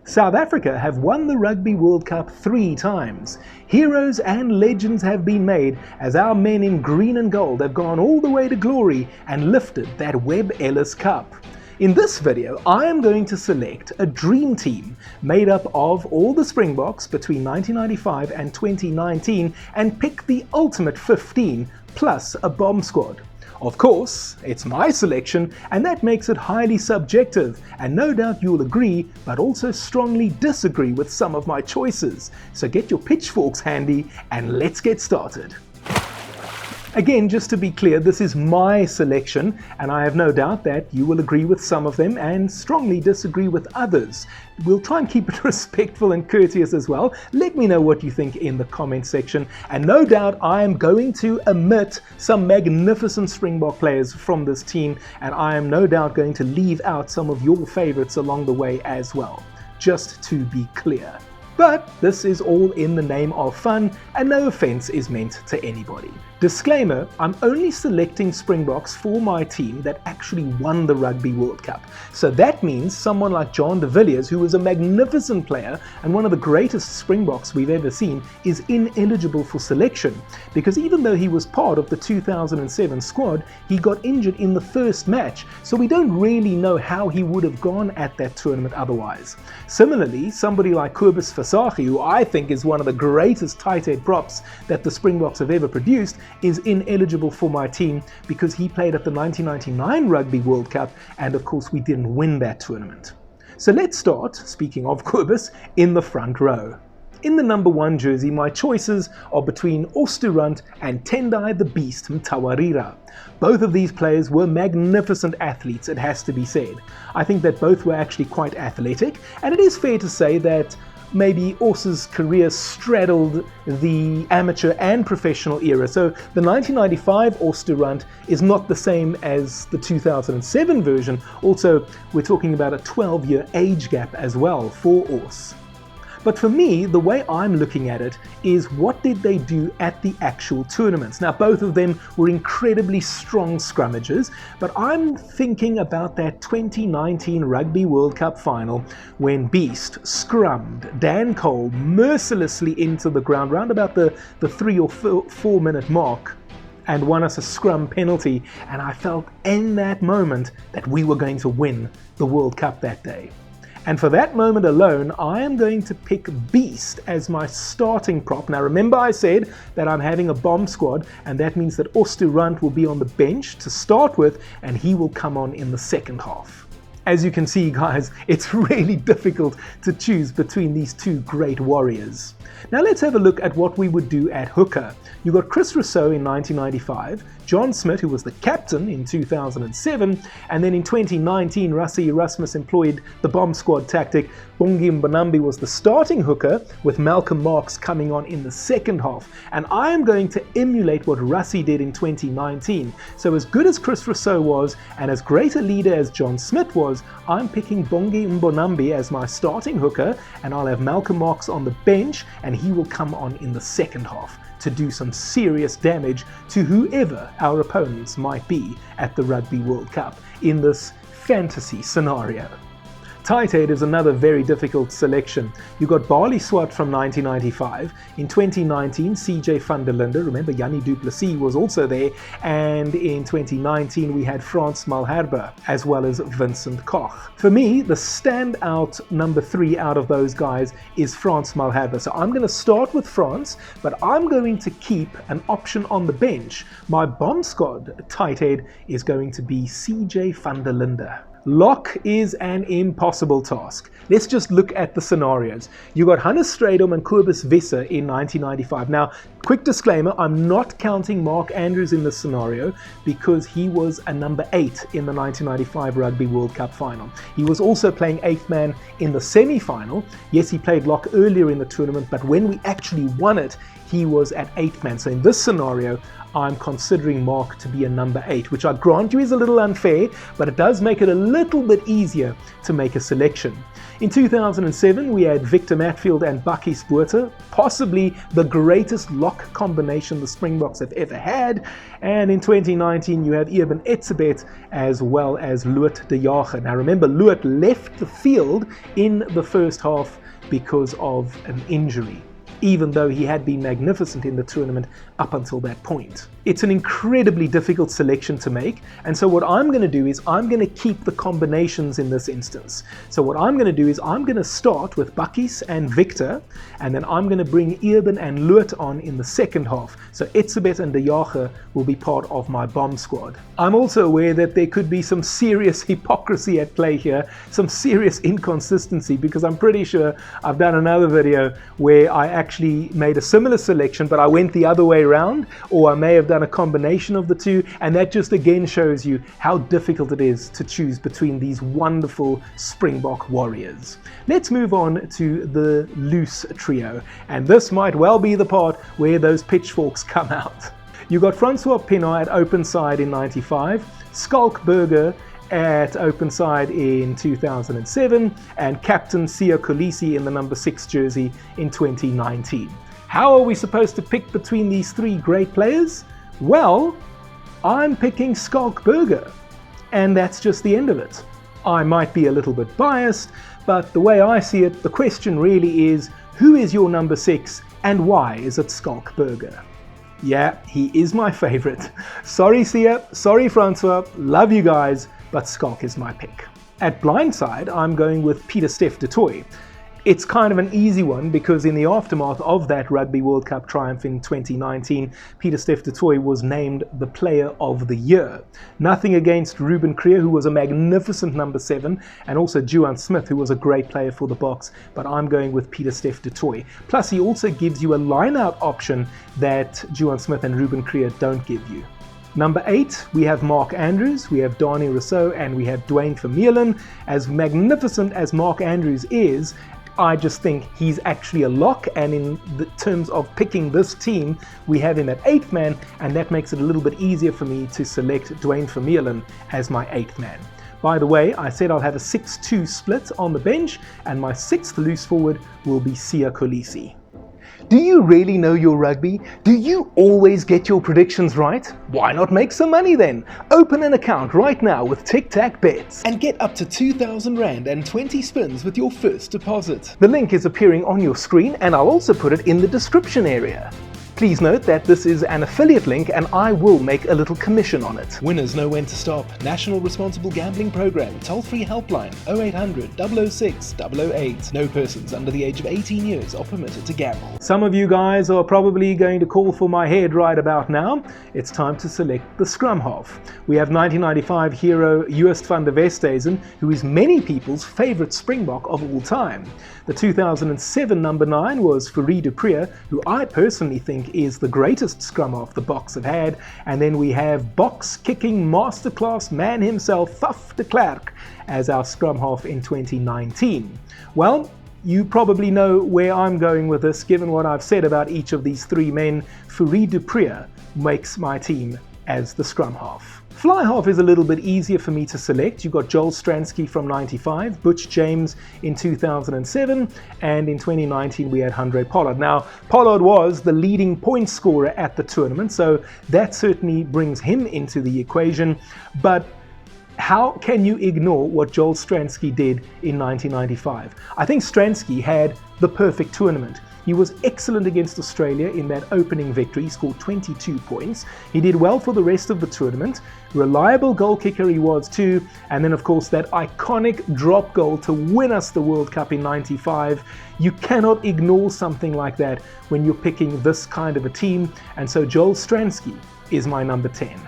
South Africa have won the Rugby World Cup 3 times. Heroes and legends have been made as our men in green and gold have gone all the way to glory and lifted that Webb Ellis Cup. In this video, I am going to select a dream team made up of all the Springboks between 1995 and 2019 and pick the ultimate 15 plus a bomb squad. Of course, it's my selection, and that makes it highly subjective, and no doubt you'll agree, but also strongly disagree with some of my choices. So get your pitchforks handy, and let's get started. Again, just to be clear, this is my selection, and I have no doubt that you will agree with some of them and strongly disagree with others. We'll try and keep it respectful and courteous as well. Let me know what you think in the comment section, and no doubt I am going to omit some magnificent Springbok players from this team, and I am no doubt going to leave out some of your favorites along the way as well, just to be clear. But this is all in the name of fun, and no offense is meant to anybody. Disclaimer, I'm only selecting Springboks for my team that actually won the Rugby World Cup. So that means someone like John de Villiers, who was a magnificent player and one of the greatest Springboks we've ever seen, is ineligible for selection. Because even though he was part of the 2007 squad, he got injured in the first match. So we don't really know how he would have gone at that tournament otherwise. Similarly, somebody like Kobus Visagie, who I think is one of the greatest tight head props that the Springboks have ever produced, is ineligible for my team because he played at the 1999 Rugby World Cup, and of course we didn't win that tournament. So let's start, speaking of Kobus, in the front row. In the number 1 jersey, my choices are between Osterrand and Tendai the Beast Mtawarira. Both of these players were magnificent athletes, it has to be said. I think that both were actually quite athletic, and it is fair to say that maybe Osa's career straddled the amateur and professional era. So the 1995 Osterrand is not the same as the 2007 version. Also, we're talking about a 12-year age gap as well for Os. But for me, the way I'm looking at it is what did they do at the actual tournaments? Now, both of them were incredibly strong scrummagers, but I'm thinking about that 2019 Rugby World Cup final when Beast scrummed Dan Cole mercilessly into the ground round about the 3 or 4 minute mark and won us a scrum penalty, and I felt in that moment that we were going to win the World Cup that day. And for that moment alone, I am going to pick Beast as my starting prop. Now remember, I said that I'm having a bomb squad, and that means that Osterrand will be on the bench to start with, and he will come on in the second half. As you can see, guys, it's really difficult to choose between these two great warriors. Now let's have a look at what we would do at hooker. You got Chris Rousseau in 1995, John Smit, who was the captain in 2007, and then in 2019, Rassie Erasmus employed the bomb squad tactic. Bongi Mbonambi was the starting hooker, with Malcolm Marx coming on in the second half. And I am going to emulate what Rassie did in 2019. So as good as Chris Rousseau was, and as great a leader as John Smit was, I'm picking Bongi Mbonambi as my starting hooker, and I'll have Malcolm Marx on the bench, and he will come on in the second half to do some serious damage to whoever our opponents might be at the Rugby World Cup in this fantasy scenario. Tight head is another very difficult selection. You got Barley Swart from 1995. In 2019, CJ van der Linde, remember Jannie du Plessis was also there, and in 2019 we had Frans Malherbe as well as Vincent Koch. For me, the standout number 3 out of those guys is Frans Malherbe. So I'm going to start with Frans, but I'm going to keep an option on the bench. My bomb squad tight head is going to be CJ van der Linde. Lock is an impossible task. Let's just look at the scenarios. You got Hannes Strydom and Kobus Visser in 1995. Now, quick disclaimer, I'm not counting Mark Andrews in this scenario because he was a number 8 in the 1995 Rugby World Cup final. He was also playing 8th man in the semi-final. Yes, he played lock earlier in the tournament, but when we actually won it, he was at 8th man. So in this scenario, I'm considering Mark to be a number 8, which I grant you is a little unfair, but it does make it a little bit easier to make a selection. In 2007, we had Victor Matfield and Bakkie Botha, possibly the greatest lock combination the Springboks have ever had. And in 2019, you have Eben Etzebeth as well as Loot de Jager. Now remember, Loot left the field in the first half because of an injury, even though he had been magnificent in the tournament up until that point. It's an incredibly difficult selection to make, and so what I'm going to do is I'm going to keep the combinations in this instance. So what I'm going to do is I'm going to start with Bakkies and Victor, and then I'm going to bring Eben and Loot on in the second half. So Etzebeth and de Jager will be part of my bomb squad. I'm also aware that there could be some serious hypocrisy at play here, some serious inconsistency, because I'm pretty sure I've done another video where I actually made a similar selection, but I went the other way around, or I may have done a combination of the two, and that just again shows you how difficult it is to choose between these wonderful Springbok warriors. Let's move on to the loose trio, and this might well be the part where those pitchforks come out. You got Francois Pienaar at open side in 95, Schalk Burger at open side in 2007, and captain Siya Kolisi in the number 6 jersey in 2019. How are we supposed to pick between these three great players? Well, I'm picking Schalk Burger, and that's just the end of it. I might be a little bit biased, but the way I see it, the question really is, who is your number 6 and why is it Schalk Burger? Yeah, he is my favorite. Sorry Siya, sorry Francois, love you guys, but Schalk is my pick. At blindside, I'm going with Pieter-Steph du Toit. It's kind of an easy one because in the aftermath of that Rugby World Cup triumph in 2019, Pieter-Steph du Toit was named the Player of the Year. Nothing against Ruben Creer, who was a magnificent number 7, and also Juan Smith, who was a great player for the Boks, but I'm going with Pieter-Steph du Toit. Plus, he also gives you a line-out option that Juan Smith and Ruben Creer don't give you. Number 8, we have Mark Andrews, we have Danie Rousseau, and we have Duane Vermeulen. As magnificent as Mark Andrews is, I just think he's actually a lock, and in the terms of picking this team, we have him at 8th man, and that makes it a little bit easier for me to select Duane Vermeulen as my 8th man. By the way, I said I'll have a 6-2 split on the bench, and my 6th loose forward will be Siya Kolisi. Do you really know your rugby? Do you always get your predictions right? Why not make some money then? Open an account right now with Tic Tac Bets and get up to 2,000 Rand and 20 spins with your first deposit. The link is appearing on your screen, and I'll also put it in the description area. Please note that this is an affiliate link and I will make a little commission on it. Winners know when to stop. National Responsible Gambling Program. Toll-free helpline 0800 006 008. No persons under the age of 18 years are permitted to gamble. Some of you guys are probably going to call for my head right about now. It's time to select the scrum half. We have 1995 hero Joost van der Westhuizen, who is many people's favourite Springbok of all time. The 2007 number 9 was Fourie du Preez, who I personally think is the greatest scrum half the Boks have had. And then we have box kicking masterclass man himself, Faf de Klerk, as our scrum half in 2019. Well, you probably know where I'm going with this, given what I've said about each of these three men. Fourie du Preez makes my team as the scrum half. Fly half is a little bit easier for me to select. You've got Joel Stransky from 95, Butch James in 2007, and in 2019 we had Handré Pollard. Now, Pollard was the leading point scorer at the tournament, so that certainly brings him into the equation, but how can you ignore what Joel Stransky did in 1995? I think Stransky had the perfect tournament. He was excellent against Australia in that opening victory. He scored 22 points. He did well for the rest of the tournament. Reliable goal kicker he was too. And then of course that iconic drop goal to win us the World Cup in 95. You cannot ignore something like that when you're picking this kind of a team. And so Joel Stransky is my number 10.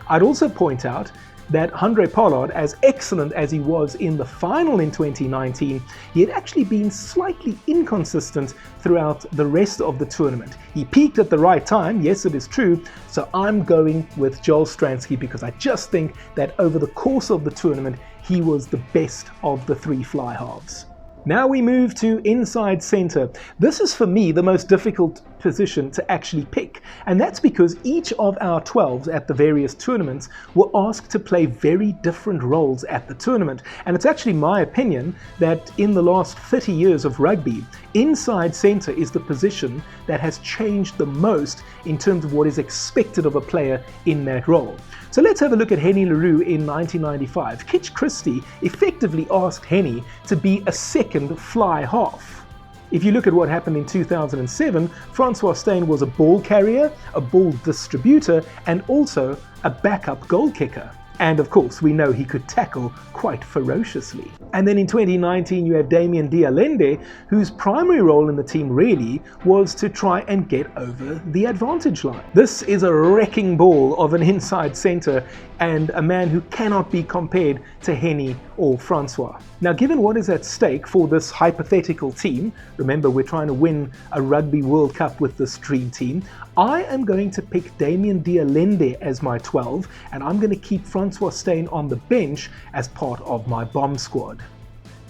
I'd also point out that Handré Pollard, as excellent as he was in the final in 2019, he had actually been slightly inconsistent throughout the rest of the tournament. He peaked at the right time, yes it is true, so I'm going with Joel Stransky because I just think that over the course of the tournament, he was the best of the three fly halves. Now we move to inside centre. This is for me the most difficult position to actually pick, and that's because each of our 12s at the various tournaments were asked to play very different roles at the tournament. And it's actually my opinion that in the last 30 years of rugby, inside centre is the position that has changed the most in terms of what is expected of a player in that role. So let's have a look at Henny LaRue in 1995. Kitch Christie effectively asked Henny to be a second fly half. If you look at what happened in 2007, Francois Steyn was a ball carrier, a ball distributor, and also a backup goal kicker. And of course, we know he could tackle quite ferociously. And then in 2019, you have Damien Dialende, whose primary role in the team really was to try and get over the advantage line. This is a wrecking ball of an inside centre and a man who cannot be compared to Henny or Francois. Now, given what is at stake for this hypothetical team, remember we're trying to win a Rugby World Cup with this dream team, I am going to pick Damien Dialende as my 12, and I'm going to keep Francois Steyn on the bench as part of my bomb squad.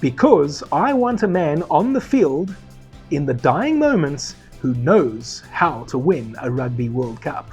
Because I want a man on the field in the dying moments who knows how to win a Rugby World Cup.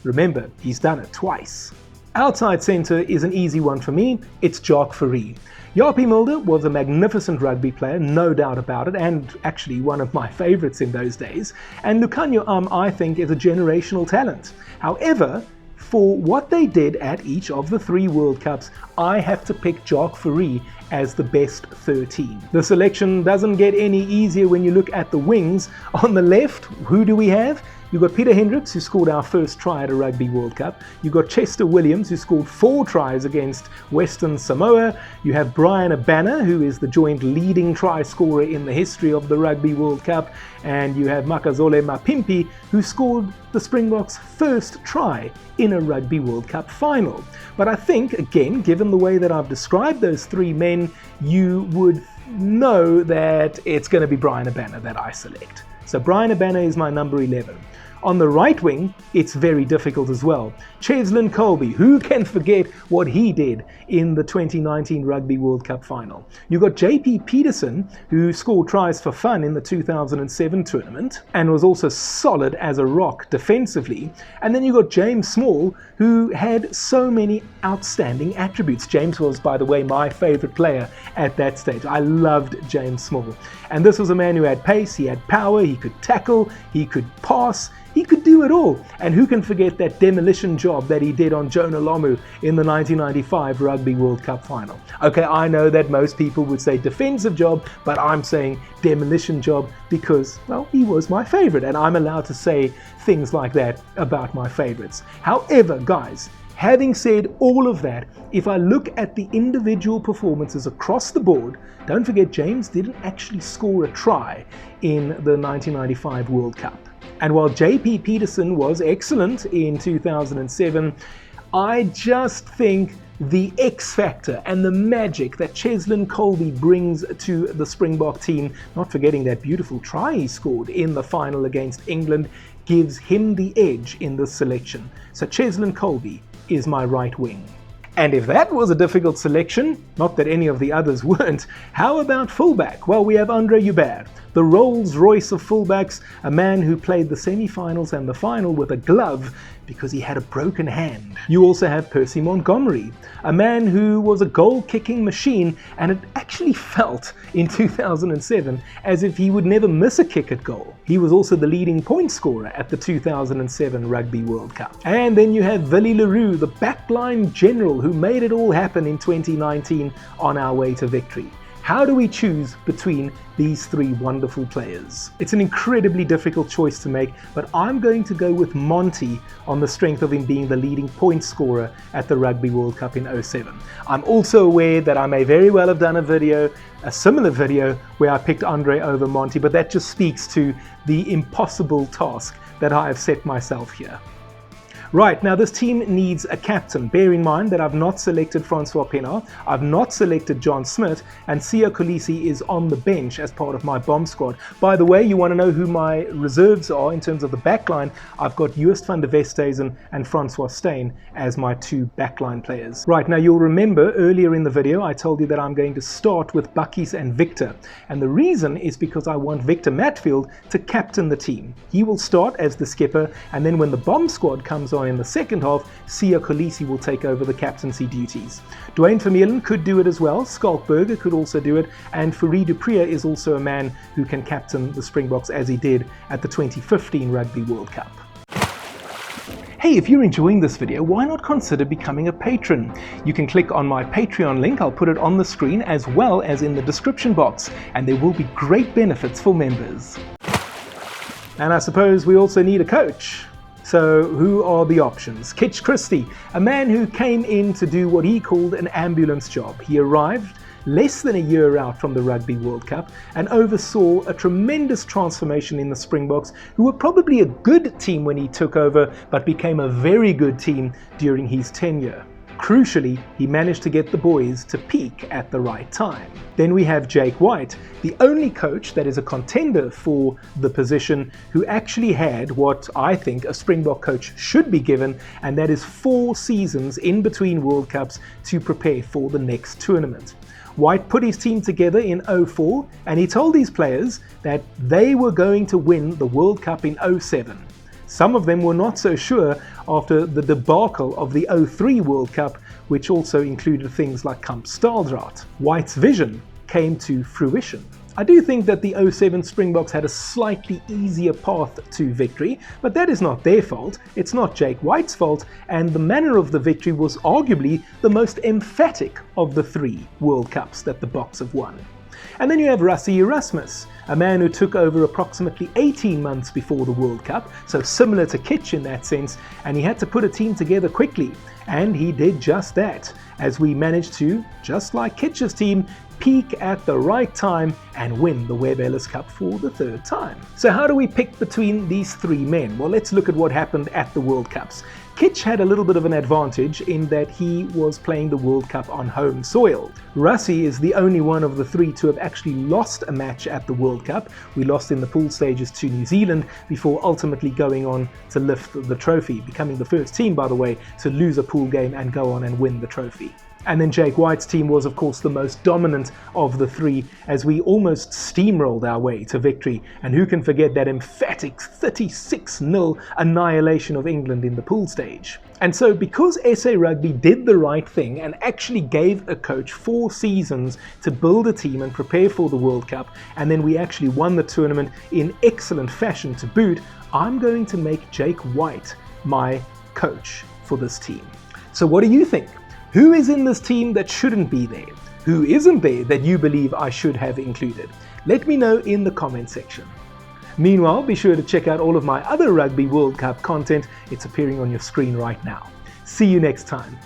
Remember, he's done it twice. Outside centre is an easy one for me. It's Jacques Fourie. Japie Mulder was a magnificent rugby player, no doubt about it, and actually one of my favourites in those days. And Lukhanyo I think, is a generational talent. However, for what they did at each of the 3 World Cups, I have to pick Jacques Fourie as the best 13. The selection doesn't get any easier when you look at the wings. On the left, who do we have? You've got Peter Hendricks, who scored our first try at a Rugby World Cup. You've got Chester Williams, who scored 4 tries against Western Samoa. You have Brian Abana, who is the joint leading try scorer in the history of the Rugby World Cup. And you have Makazole Mapimpi, who scored the Springboks' first try in a Rugby World Cup final. But I think, again, given the way that I've described those 3 men, you would know that it's going to be Brian Abana that I select. So Brian Abana is my number 11. On the right wing, it's very difficult as well. Cheslin Kolbe, who can forget what he did in the 2019 Rugby World Cup final? You've got JP Peterson, who scored tries for fun in the 2007 tournament and was also solid as a rock defensively. And then you've got James Small, who had so many outstanding attributes. James was, by the way, my favourite player at that stage. I loved James Small. And this was a man who had pace, he had power, he could tackle, he could pass, he could do it all. And who can forget that demolition job that he did on Jonah Lomu in the 1995 Rugby World Cup final? Okay, I know that most people would say defensive job, but I'm saying demolition job because, well, he was my favorite, and I'm allowed to say things like that about my favorites. However, guys, having said all of that, if I look at the individual performances across the board, don't forget James didn't actually score a try in the 1995 World Cup. And while JP Peterson was excellent in 2007, I just think the X factor and the magic that Cheslin Kolbe brings to the Springbok team, not forgetting that beautiful try he scored in the final against England, gives him the edge in this selection. So Cheslin Kolbe is my right wing. And if that was a difficult selection, not that any of the others weren't, how about fullback? Well, we have Andre Joubert, the Rolls Royce of fullbacks, a man who played the semi-finals and the final with a glove because he had a broken hand. You also have Percy Montgomery, a man who was a goal-kicking machine, and it actually felt in 2007 as if he would never miss a kick at goal. He was also the leading point scorer at the 2007 Rugby World Cup. And then you have Willie Leroux, the backline general who made it all happen in 2019 on our way to victory. How do we choose between these 3 wonderful players? It's an incredibly difficult choice to make, but I'm going to go with Monty on the strength of him being the leading point scorer at the Rugby World Cup in 2007. I'm also aware that I may very well have done a similar video where I picked Andre over Monty, but that just speaks to the impossible task that I have set myself here. Right, now this team needs a captain. Bear in mind that I've not selected Francois Pienaar, I've not selected John Smith, and Siya Kolisi is on the bench as part of my bomb squad. By the way, you want to know who my reserves are in terms of the backline? I've got Joost van der Westhuizen and Francois Steyn as my two backline players. Right, now you'll remember earlier in the video I told you that I'm going to start with Bakkies and Victor, and the reason is because I want Victor Matfield to captain the team. He will start as the skipper, and then when the bomb squad comes on in the second half, Siya Kolisi will take over the captaincy duties. Dwayne Vermeulen could do it as well, Schalk Burger could also do it, and Fourie du Preez is also a man who can captain the Springboks as he did at the 2015 Rugby World Cup. Hey, if you're enjoying this video, why not consider becoming a patron? You can click on my Patreon link, I'll put it on the screen as well as in the description box, and there will be great benefits for members. And I suppose we also need a coach. So who are the options? Kitch Christie, a man who came in to do what he called an ambulance job. He arrived less than a year out from the Rugby World Cup and oversaw a tremendous transformation in the Springboks, who were probably a good team when he took over, but became a very good team during his tenure. Crucially, he managed to get the boys to peak at the right time. Then we have Jake White, the only coach that is a contender for the position who actually had what I think a Springbok coach should be given, and that is 4 seasons in between World Cups to prepare for the next tournament. White put his team together in 2004, and he told his players that they were going to win the World Cup in 2007. Some of them were not so sure after the debacle of the 2003 World Cup, which also included things like Kamp Staaldraad. White's vision came to fruition. I do think that the 2007 Springboks had a slightly easier path to victory, but that is not their fault, it's not Jake White's fault, and the manner of the victory was arguably the most emphatic of the 3 World Cups that the Boks have won. And then you have Rassie Erasmus, a man who took over approximately 18 months before the World Cup, so similar to Kitch in that sense, and he had to put a team together quickly, and he did just that, as we managed to, just like Kitch's team, peak at the right time and win the Webb Ellis Cup for the 3rd time. So how do we pick between these 3 men? Well, let's look at what happened at the World Cups. Kitch had a little bit of an advantage in that he was playing the World Cup on home soil. Rassie is the only one of the 3 to have actually lost a match at the World Cup. We lost in the pool stages to New Zealand before ultimately going on to lift the trophy, becoming the first team, by the way, to lose a pool game and go on and win the trophy. And then Jake White's team was of course the most dominant of the 3, as we almost steamrolled our way to victory, and who can forget that emphatic 36-0 annihilation of England in the pool stage. And so because SA Rugby did the right thing and actually gave a coach 4 seasons to build a team and prepare for the World Cup, and then we actually won the tournament in excellent fashion to boot, I'm going to make Jake White my coach for this team. So what do you think? Who is in this team that shouldn't be there? Who isn't there that you believe I should have included? Let me know in the comment section. Meanwhile, be sure to check out all of my other Rugby World Cup content. It's appearing on your screen right now. See you next time.